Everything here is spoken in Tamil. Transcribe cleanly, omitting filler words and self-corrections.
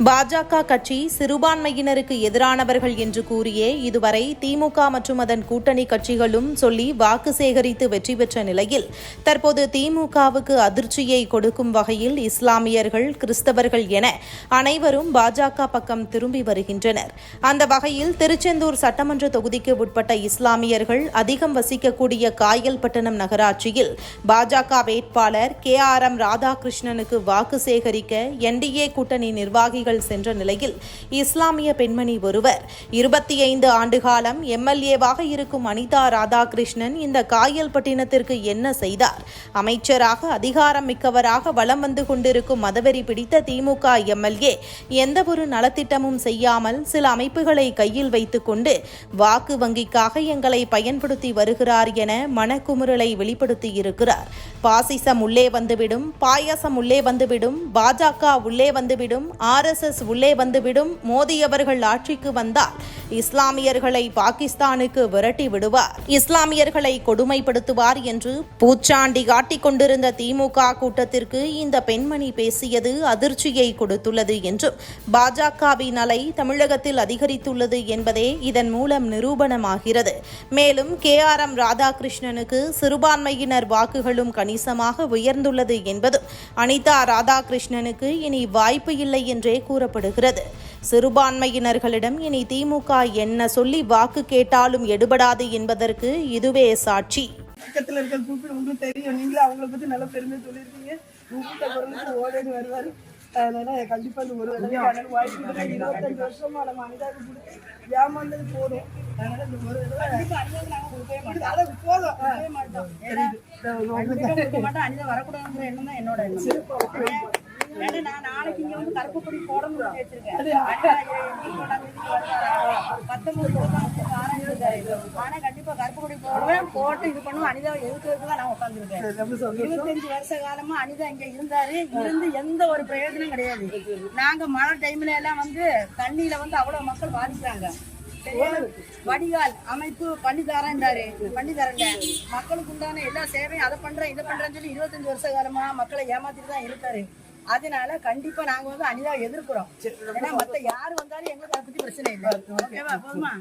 பாஜக கட்சி சிறுபான்மையினருக்கு எதிரானவர்கள் என்று கூறியே இதுவரை திமுக மற்றும் அதன் கூட்டணி கட்சிகளும் சொல்லி வாக்கு சேகரித்து வெற்றி பெற்ற நிலையில் தற்போது திமுகவுக்கு அதிர்ச்சியை கொடுக்கும் வகையில் இஸ்லாமியர்கள், கிறிஸ்தவர்கள் என அனைவரும் பாஜக பக்கம் திரும்பி வருகின்றனர். அந்த வகையில் திருச்செந்தூர் சட்டமன்ற தொகுதிக்கு உட்பட்ட இஸ்லாமியர்கள் அதிகம் வசிக்கக்கூடிய காயல்பட்டணம் நகராட்சியில் பாஜக வேட்பாளர் KRM ராதாகிருஷ்ணனுக்கு வாக்கு சேகரிக்க NDA கூட்டணி நிர்வாகிகள் சென்ற நிலையில் இஸ்லாமிய பெண்மணி ஒருவர் 25 ஆண்டுகாலம் MLA-வாக இருக்கும் அனிதா ராதாகிருஷ்ணன் இந்த காயல்பட்டினத்திற்கு என்ன செய்தார்? அமைச்சராக அதிகாரம் மிக்கவராக வலம் வந்து கொண்டிருக்கும் மதவெறி பிடித்த திமுக MLA எந்தவொரு நலத்திட்டமும் செய்யாமல் சில அமைப்புகளை கையில் வைத்துக் கொண்டு வாக்கு வங்கிக்காக எங்களை பயன்படுத்தி வருகிறார் என மனக்குமுறலை வெளிப்படுத்தியிருக்கிறார். பாசிசம் உள்ளே வந்துவிடும், பாயாசம் உள்ளே வந்துவிடும், பாஜக உள்ளே வந்துவிடும், RSS உள்ளே வந்துவிடும். மோடி அவர்கள் ஆட்சிக்கு வந்தால் இஸ்லாமியர்களை பாகிஸ்தானுக்கு விரட்டி விடுவார், இஸ்லாமியர்களை கொடுமைப்படுத்துவார் என்று பூச்சாண்டி காட்டிக் கொண்டிருந்த திமுக கூட்டத்திற்கு இந்த பெண்மணி பேசியது அதிர்ச்சியை கொடுத்துள்ளது என்றும் பாஜகவின் அலை தமிழகத்தில் அதிகரித்துள்ளது என்பதே இதன் மூலம் நிரூபணமாகிறது. மேலும் KRM ராதாகிருஷ்ணனுக்கு சிறுபான்மையினர் வாக்குகளும் கணிசமாக உயர்ந்துள்ளது என்பதும் அனிதா ராதாகிருஷ்ணனுக்கு இனி வாய்ப்பு இல்லை என்றே கூறப்படுகிறது. சிறுபான்மையினர்களிடம் இனி திமுக என்ன சொல்லி வாக்கு கேட்டாலும் எடுபடாது என்பதற்கு இதுவே சாட்சி. பக்கத்துல இருக்க கூப்பிட்டு உங்களுக்கு தெரியும், நீங்களும் அவங்களை பத்தி நல்ல பெருமை சொல்லியிருக்கீங்க. உங்களுக்கு ஓடேன்னு வருவாரு. அதனால கண்டிப்பா இந்த ஒரு வாய்ப்பு 25 வருஷமா நம்ம அனிதாவுக்கு கொடுத்து ஏமாந்தது போதும். அதனால இந்த ஒரு போதும் அனிதா வரக்கூடாதுங்கிற எண்ணம் தான் என்னோட எண்ணம். நான் நாளைக்கு இங்க வந்து கருப்பு கொடி போடணும்னு வச்சிருக்கேன். 19 ஆனா கண்டிப்பா கருப்பு கொடி போடுவேன், போட்டு இது பண்ணுவோம். அனிதா எதுக்கு தான் நான் உட்காந்துருக்கேன். 25 வருஷ காலமா அனிதா இங்க இருந்து எந்த ஒரு பிரயோஜனம் கிடையாது. நாங்க மழை டைம்ல எல்லாம் வந்து தண்ணியில வந்து அவ்வளவு மக்கள் பாதிக்கிறாங்க. வடிகால் அமைப்பு பண்ணித்தரேன்டாரு, பண்ணித்தரேன். மக்களுக்கு உண்டான எல்லா சேவையும் அதை பண்றேன் இதை பண்றேன்னு சொல்லி 25 வருஷ காலமா மக்களை ஏமாத்திட்டு தான் இருக்காரு. அதனால கண்டிப்பா நாங்க வந்து அனிதா எதிர்க்கிறோம். ஏன்னா மத்த யாரு வந்தாலும் எங்களுக்கு அதை பத்தி பிரச்சனை இல்லை. ஓகேவா? போதுமா?